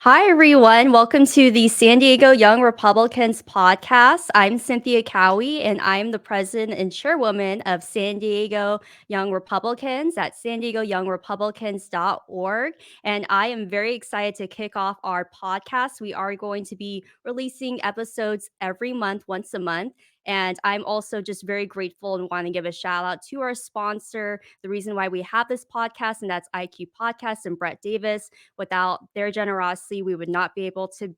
Hi, everyone. Welcome to the San Diego Young Republicans podcast. I'm Cynthia Kaui, and I'm the president and chairwoman of San Diego Young Republicans at san diegoyoungrepublicans.org. And I am very excited to kick off our podcast. We are going to be releasing episodes every month, once a month. And I'm also just very grateful and want to give a shout out to our sponsor, the reason why we have this podcast, and that's IQ Podcast and Brett Davis. Without their generosity, we would not be able to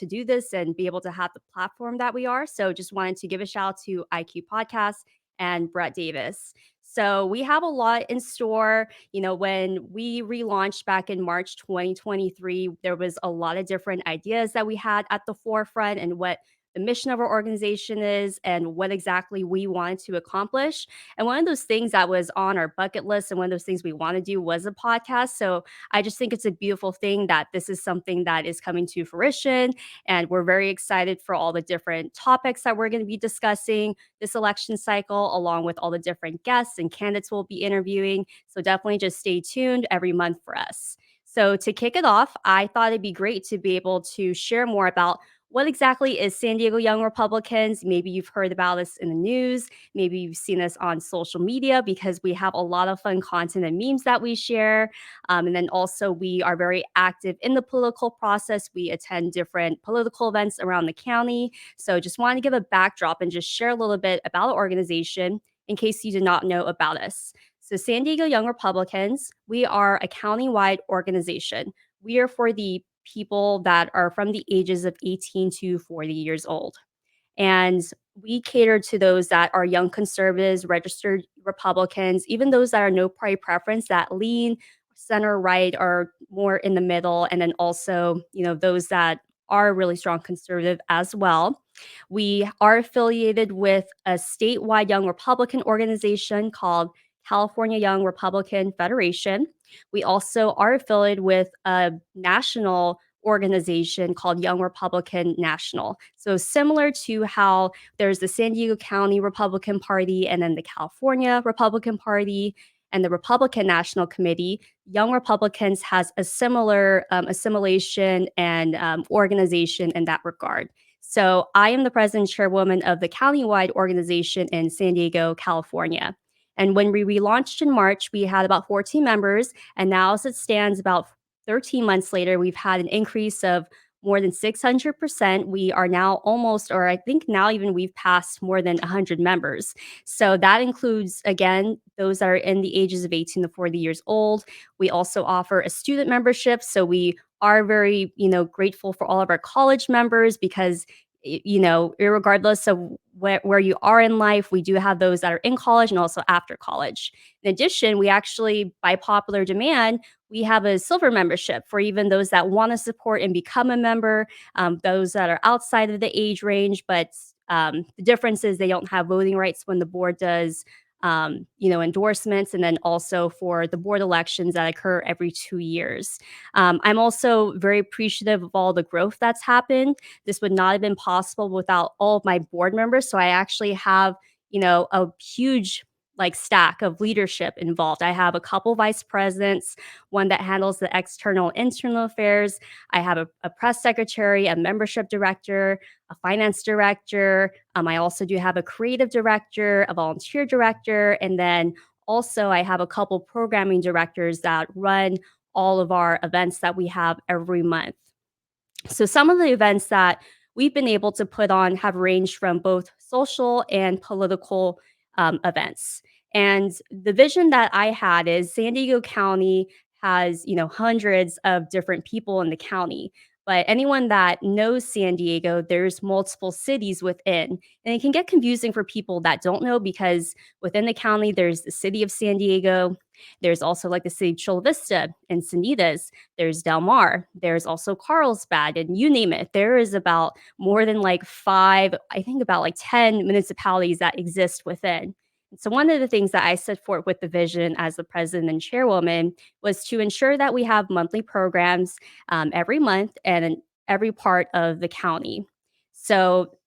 do this and be able to have the platform that we are. So just wanted to give a shout out to IQ Podcast and Brett Davis. So we have a lot in store. When we relaunched back in March 2023, there was a lot of different ideas that we had at the forefront and what the mission of our organization is and what exactly we wanted to accomplish. And one of those things that was on our bucket list and one of those things we want to do was a podcast. So I just think it's a beautiful thing that this is something that is coming to fruition. And we're very excited for all the different topics that we're going to be discussing this election cycle, along with all the different guests and candidates we'll be interviewing. So definitely just stay tuned every month for us. So to kick it off, I thought it'd be great to be able to share more about what exactly is San Diego Young Republicans. Maybe you've heard about us in the news. Maybe you've seen us on social media because we have a lot of fun content and memes that we share. And then also, we are very active in the political process. We attend different political events around the county. So, just wanted to give a backdrop and just share a little bit about the organization in case you did not know about us. So, San Diego Young Republicans, we are a county-wide organization. We are for the people that are from the ages of 18 to 40 years old. And we cater to those that are young conservatives, registered Republicans, even those that are no party preference that lean center right or more in the middle. And then also, those that are really strong conservative as well. We are affiliated with a statewide young Republican organization called California Young Republican Federation. We also are affiliated with a national organization called Young Republican National. So similar to how there's the San Diego County Republican Party and then the California Republican Party and the Republican National Committee, Young Republicans has a similar assimilation and organization in that regard. So I am the president chairwoman of the countywide organization in San Diego, California. And when we relaunched in March, we had about 14 members. And now, as it stands, about 13 months later, we've had an increase of more than 600%. We are now almost, or I think now even we've passed more than 100 members. So that includes, again, those that are in the ages of 18 to 40 years old. We also offer a student membership. So we are very, grateful for all of our college members because regardless of where you are in life, we do have those that are in college and also after college. In addition, we actually, by popular demand, we have a silver membership for even those that want to support and become a member, those that are outside of the age range. But the difference is they don't have voting rights when the board does, endorsements, and then also for the board elections that occur every 2 years. I'm also very appreciative of all the growth that's happened. This would not have been possible without all of my board members. So I actually have, a huge stack of leadership involved. I have a couple vice presidents, one that handles the external and internal affairs. I have a press secretary, a membership director, a finance director. I also do have a creative director, a volunteer director, and then also I have a couple programming directors that run all of our events that we have every month. So some of the events that we've been able to put on have ranged from both social and political events. And the vision that I had is San Diego County has, hundreds of different people in the county. But anyone that knows San Diego, there's multiple cities within. And it can get confusing for people that don't know because within the county, there's the city of San Diego. There's also like the city of Chula Vista and Encinitas. There's Del Mar. There's also Carlsbad, and you name it. There is about more than like five, I think about like 10 municipalities that exist within. So, one of the things that I set forth with the vision as the president and chairwoman was to ensure that we have monthly programs every month and in every part of the county. So,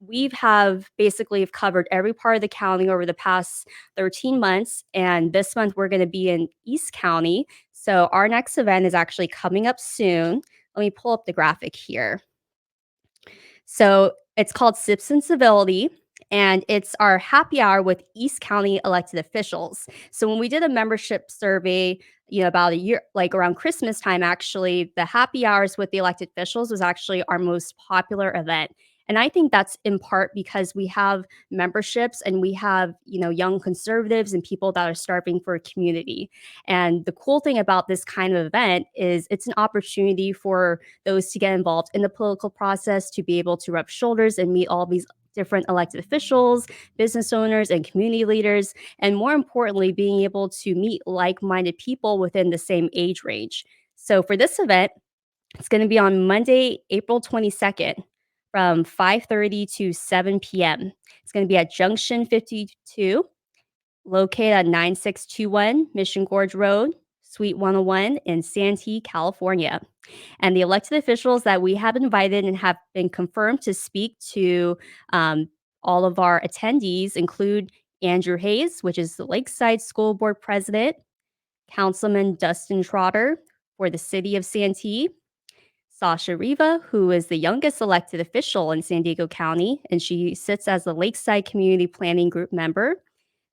we have basically have covered every part of the county over the past 13 months. And this month we're going to be in East County. So our next event is actually coming up soon. Let me pull up the graphic here. So it's called Sips and Civility, and it's our happy hour with East County elected officials. So when we did a membership survey, about a year, like around Christmas time, actually, the happy hours with the elected officials was actually our most popular event. And I think that's in part because we have memberships and we have, young conservatives and people that are starving for a community. And the cool thing about this kind of event is it's an opportunity for those to get involved in the political process, to be able to rub shoulders and meet all these different elected officials, business owners, and community leaders, and more importantly, being able to meet like minded people within the same age range. So for this event, it's going to be on Monday, April 22nd from 5:30 to 7 p.m. It's going to be at Junction 52, located at 9621 Mission Gorge Road, Suite 101 in Santee, California. And the elected officials that we have invited and have been confirmed to speak to um, all of our attendees include Andrew Hayes, which is the Lakeside School Board President, Councilman Dustin Trotter for the City of Santee, Sasha Riva, who is the youngest elected official in San Diego County, and she sits as the Lakeside Community Planning Group member.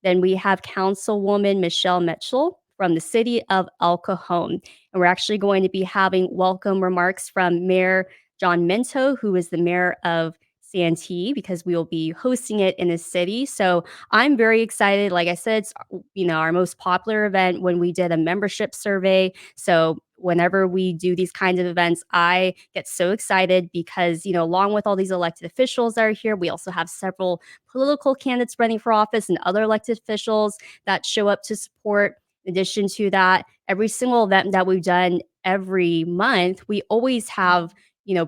Then we have Councilwoman Michelle Mitchell from the city of El Cajon. And we're actually going to be having welcome remarks from Mayor John Minto, who is the mayor of Santee, because we will be hosting it in his city. So I'm very excited. Like I said, it's our most popular event when we did a membership survey. So whenever we do these kinds of events, I get so excited because, along with all these elected officials that are here, we also have several political candidates running for office and other elected officials that show up to support. In addition to that, every single event that we've done every month, we always have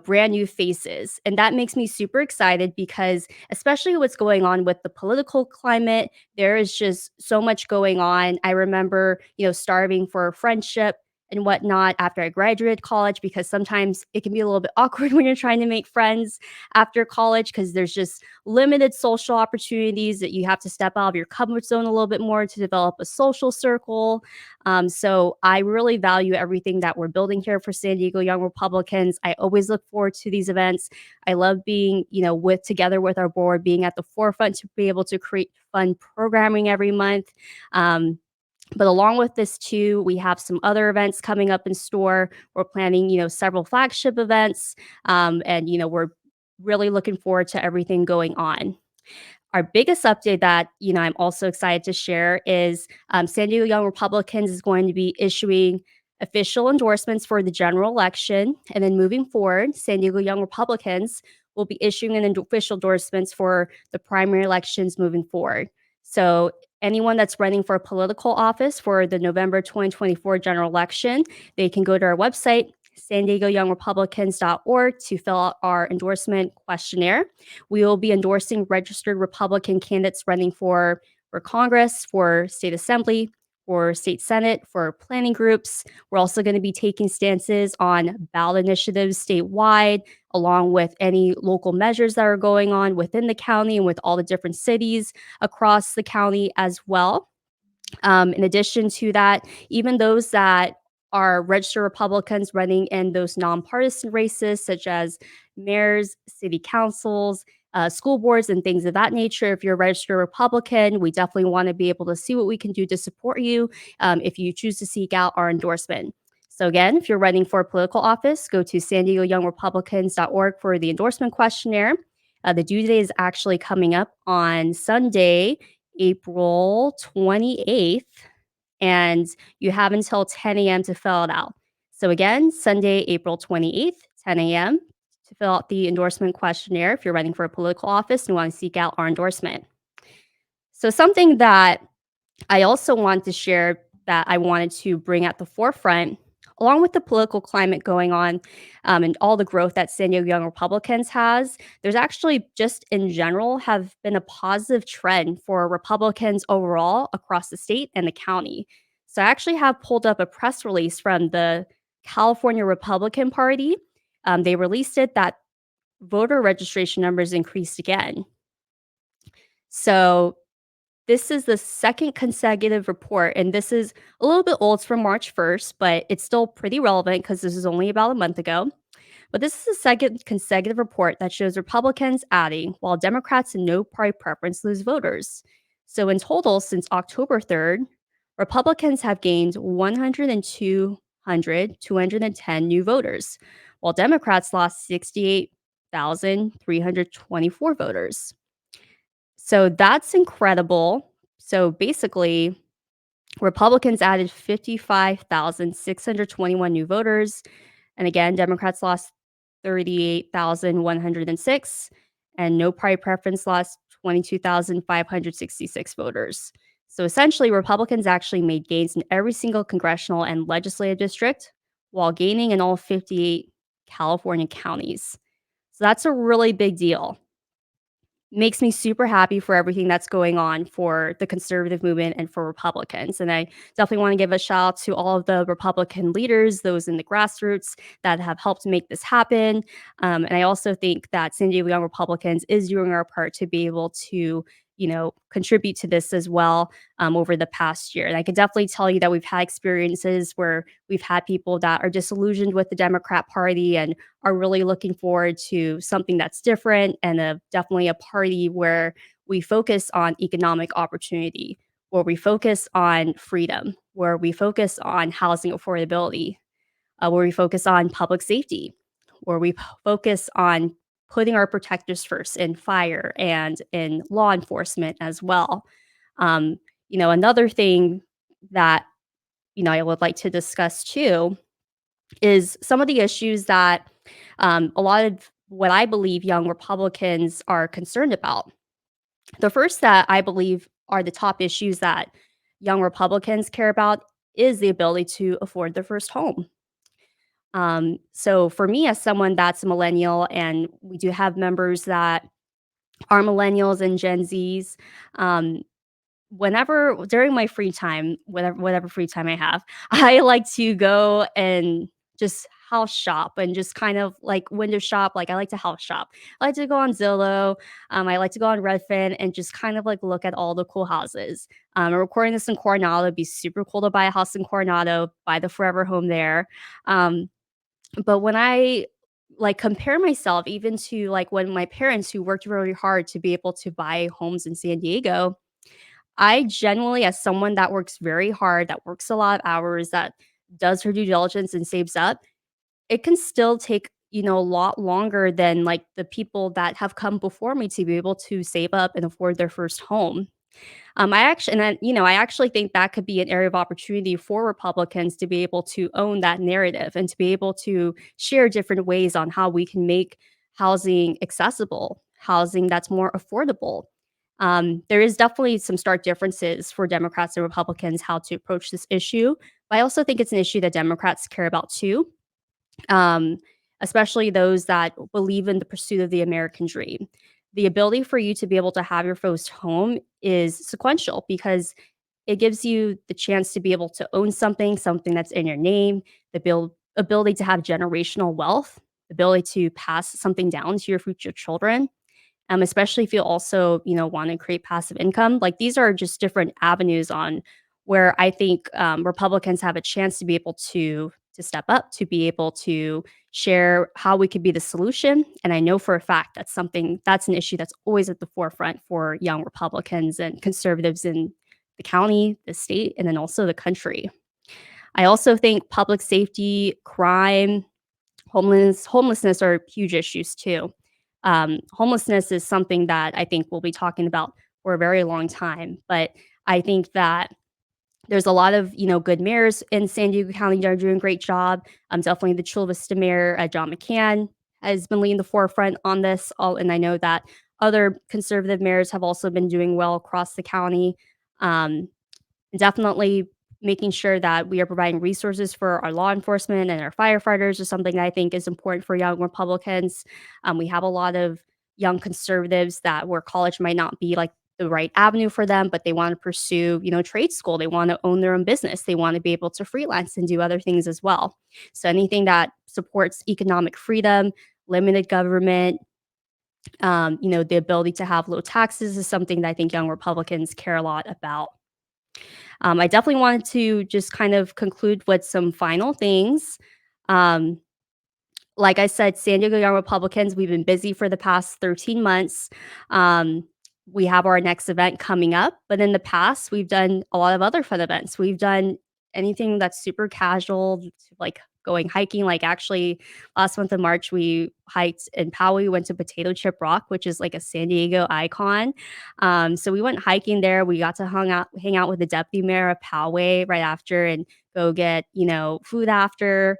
brand new faces. And that makes me super excited because, especially what's going on with the political climate, there is just so much going on. I remember, starving for a friendship and whatnot after I graduated college, because sometimes it can be a little bit awkward when you're trying to make friends after college because there's just limited social opportunities that you have to step out of your comfort zone a little bit more to develop a social circle. So I really value everything that we're building here for San Diego Young Republicans. I always look forward to these events. I love being, with together with our board, being at the forefront to be able to create fun programming every month. But along with this too, we have some other events coming up in store. We're planning, several flagship events, and we're really looking forward to everything going on. Our biggest update that, I'm also excited to share is San Diego Young Republicans is going to be issuing official endorsements for the general election. And then moving forward, San Diego Young Republicans will be issuing official endorsements for the primary elections moving forward. So anyone that's running for a political office for the November 2024 general election, they can go to our website, san diego young republicans.org, to fill out our endorsement questionnaire. We will be endorsing registered Republican candidates running for Congress, for state assembly, for state senate, for planning groups. We're also going to be taking stances on ballot initiatives statewide, along with any local measures that are going on within the county and with all the different cities across the county as well. In addition to that, even those that are registered Republicans running in those nonpartisan races, such as mayors, city councils, school boards, and things of that nature, if you're a registered Republican, we definitely want to be able to see what we can do to support you if you choose to seek out our endorsement. So again, if you're running for a political office, go to san diego young republicans.org for the endorsement questionnaire. The due date is actually coming up on Sunday, April 28th, and you have until 10 a.m. to fill it out. So again, Sunday, April 28th, 10 a.m. to fill out the endorsement questionnaire if you're running for a political office and want to seek out our endorsement. So something that I also want to share that I wanted to bring at the forefront, along with the political climate going on and all the growth that San Diego Young Republicans has, there's actually just in general have been a positive trend for Republicans overall across the state and the county. So I actually have pulled up a press release from the California Republican Party. They released it that voter registration numbers increased again. So this is the second consecutive report, and this is a little bit old. It's from March 1st, but it's still pretty relevant because this is only about a month ago. But this is the second consecutive report that shows Republicans adding, while Democrats and no party preference lose voters. So in total, since October 3rd, Republicans have gained 210 new voters, while Democrats lost 68,324 voters. So that's incredible. So basically, Republicans added 55,621 new voters. And again, Democrats lost 38,106. And no party preference lost 22,566 voters. So essentially, Republicans actually made gains in every single congressional and legislative district while gaining in all 58 California counties. So that's a really big deal. Makes me super happy for everything that's going on for the conservative movement and for Republicans. And I definitely want to give a shout out to all of the Republican leaders, those in the grassroots that have helped make this happen. And I also think that San Diego Young Republicans is doing our part to be able to, contribute to this as well over the past year. And I can definitely tell you that we've had experiences where we've had people that are disillusioned with the Democrat Party and are really looking forward to something that's different and definitely a party where we focus on economic opportunity, where we focus on freedom, where we focus on housing affordability, where we focus on public safety, where we focus on putting our protectors first in fire and in law enforcement as well. Another thing that I would like to discuss too is some of the issues that a lot of what I believe young Republicans are concerned about. The first that I believe are the top issues that young Republicans care about is the ability to afford their first home. So for me, as someone that's a millennial, and we do have members that are millennials and Gen Zs, um, whenever during my free time, whatever free time I have, I like to go and just house shop and just kind of like window shop. Like I like to house shop. I like to go on Zillow. I like to go on Redfin and just kind of like look at all the cool houses. I'm recording this in Coronado. It'd be super cool to buy a house in Coronado, buy the forever home there. Um, but when I like compare myself even to like when my parents who worked really hard to be able to buy homes in San Diego, I genuinely, as someone that works very hard, that works a lot of hours, that does her due diligence and saves up, it can still take, a lot longer than like the people that have come before me to be able to save up and afford their first home. I actually think that could be an area of opportunity for Republicans to be able to own that narrative and to be able to share different ways on how we can make housing accessible, housing that's more affordable. There is definitely some stark differences for Democrats and Republicans how to approach this issue, but I also think it's an issue that Democrats care about too, um, especially those that believe in the pursuit of the American dream. The ability for you to be able to have your first home is sequential because it gives you the chance to be able to own something that's in your name, ability to have generational wealth, ability to pass something down to your future children, especially if you also, want to create passive income. Like these are just different avenues on where I think Republicans have a chance to be able to step up, to be able to share how we could be the solution. And I know for a fact that's an issue that's always at the forefront for young Republicans and conservatives in the county, the state, and then also the country. I also think public safety, crime, homelessness are huge issues too. Homelessness is something that I think we'll be talking about for a very long time, but I think that there's a lot of, good mayors in San Diego County that are doing a great job. Definitely the Chula Vista mayor, John McCann, has been leading the forefront on this. And I know that other conservative mayors have also been doing well across the county. Um, Definitely making sure that we are providing resources for our law enforcement and our firefighters is something that I think is important for young Republicans. We have a lot of young conservatives that where college might not be like the right avenue for them, but they want to pursue, trade school. They want to own their own business. They want to be able to freelance and do other things as well. So anything that supports economic freedom, limited government, the ability to have low taxes is something that I think young Republicans care a lot about. I definitely wanted to just kind of conclude with some final things. Um, like I said, San Diego Young Republicans, we've been busy for the past 13 months. Um, we have our next event coming up, but in the past, we've done a lot of other fun events. We've done anything that's super casual, like going hiking. Like actually, last month of March, we hiked in Kaui, went to Potato Chip Rock, which is like a San Diego icon. So we went hiking there. We got to hang out with the deputy mayor of Poway right after, and go get food after.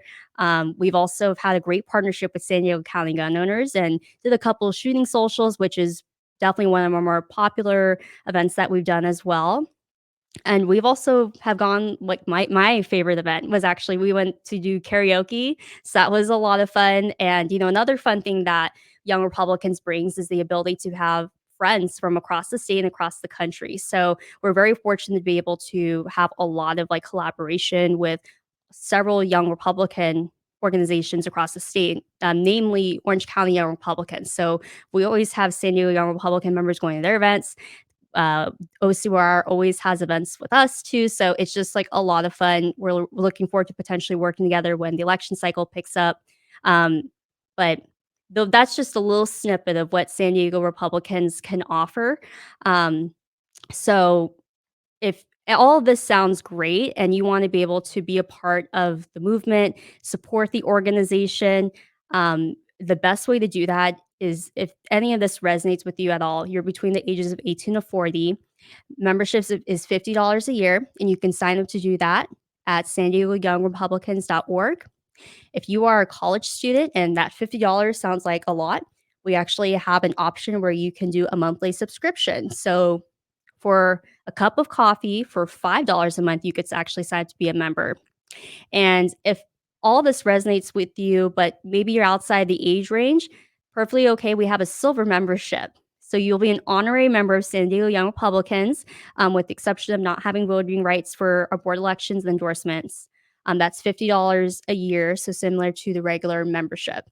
We've also had a great partnership with San Diego County gun owners and did a couple of shooting socials, which is definitely one of our more popular events that we've done as well. And we've also have gone like my favorite event was actually we went to do karaoke. So that was a lot of fun. And another fun thing that Young Republicans brings is the ability to have friends from across the state and across the country. So we're very fortunate to be able to have a lot of like collaboration with several Young Republican organizations across the state, namely Orange County Young Republicans. So we always have San Diego Young Republican members going to their events. OCR always has events with us too, so it's just like a lot of fun. We're looking forward to potentially working together when the election cycle picks up. Um, but though that's just a little snippet of what San Diego Republicans can offer. Um, so if all of this sounds great and you want to be able to be a part of the movement, support the organization, the best way to do that is if any of this resonates with you at all, you're between the ages of 18 to 40. Memberships is $50 a year, and you can sign up to do that at san diego young republicans.org. If you are a college student and that $50 sounds like a lot, we actually have an option where you can do a monthly subscription. So for a cup of coffee for $5 a month, you could actually sign up to be a member. And if all this resonates with you, but maybe you're outside the age range, perfectly okay. We have a silver membership. So you'll be an honorary member of San Diego Young Republicans, with the exception of not having voting rights for our board elections and endorsements. That's $50 a year, so similar to the regular membership.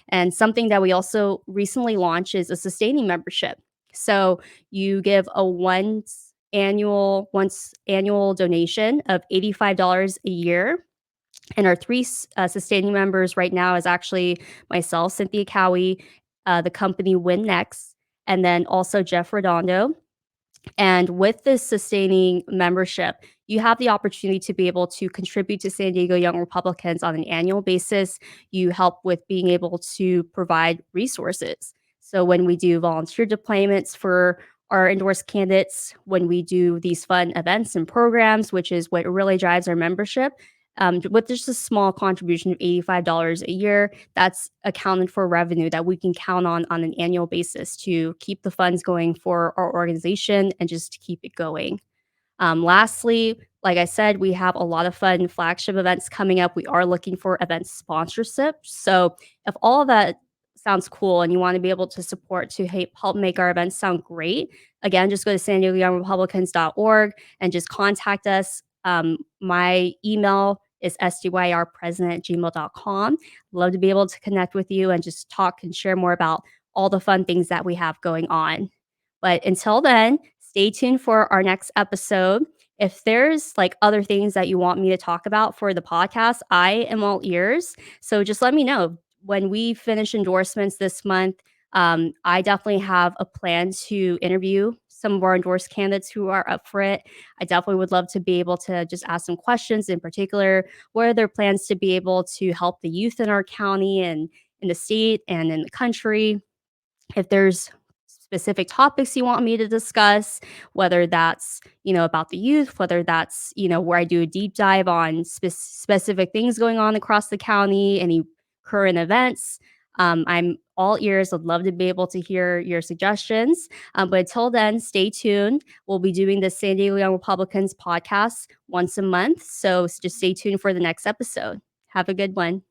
And something that we also recently launched is a sustaining membership. So you give a once annual donation of $85 a year, and our three sustaining members right now is actually myself, Cynthia Kaui, the company Win Next, and then also Jeff Redondo. And with this sustaining membership, you have the opportunity to be able to contribute to San Diego Young Republicans on an annual basis. You help with being able to provide resources. So when we do volunteer deployments for our endorsed candidates, when we do these fun events and programs, which is what really drives our membership, with just a small contribution of $85 a year, that's accounted for revenue that we can count on an annual basis to keep the funds going for our organization and just to keep it going. Lastly, like I said, we have a lot of fun flagship events coming up. We are looking for event sponsorship. So if all of that sounds cool and you want to be able to support to help make our events sound great, again, just go to san diego young republicans.org and just contact us. My email is sdyrpresident@gmail.com. Love to be able to connect with you and just talk and share more about all the fun things that we have going on. But until then, stay tuned for our next episode. If there's like other things that you want me to talk about for the podcast, I am all ears. So just let me know. When we finish endorsements this month, I definitely have a plan to interview some of our endorsed candidates who are up for it. I definitely would love to be able to just ask some questions in particular. What are their plans to be able to help the youth in our county and in the state and in the country? If there's specific topics you want me to discuss, whether that's, about the youth, whether that's, where I do a deep dive on specific things going on across the county, any current events, I'm all ears. I'd love to be able to hear your suggestions. But until then, stay tuned. We'll be doing the San Diego Young Republicans podcast once a month. So just stay tuned for the next episode. Have a good one.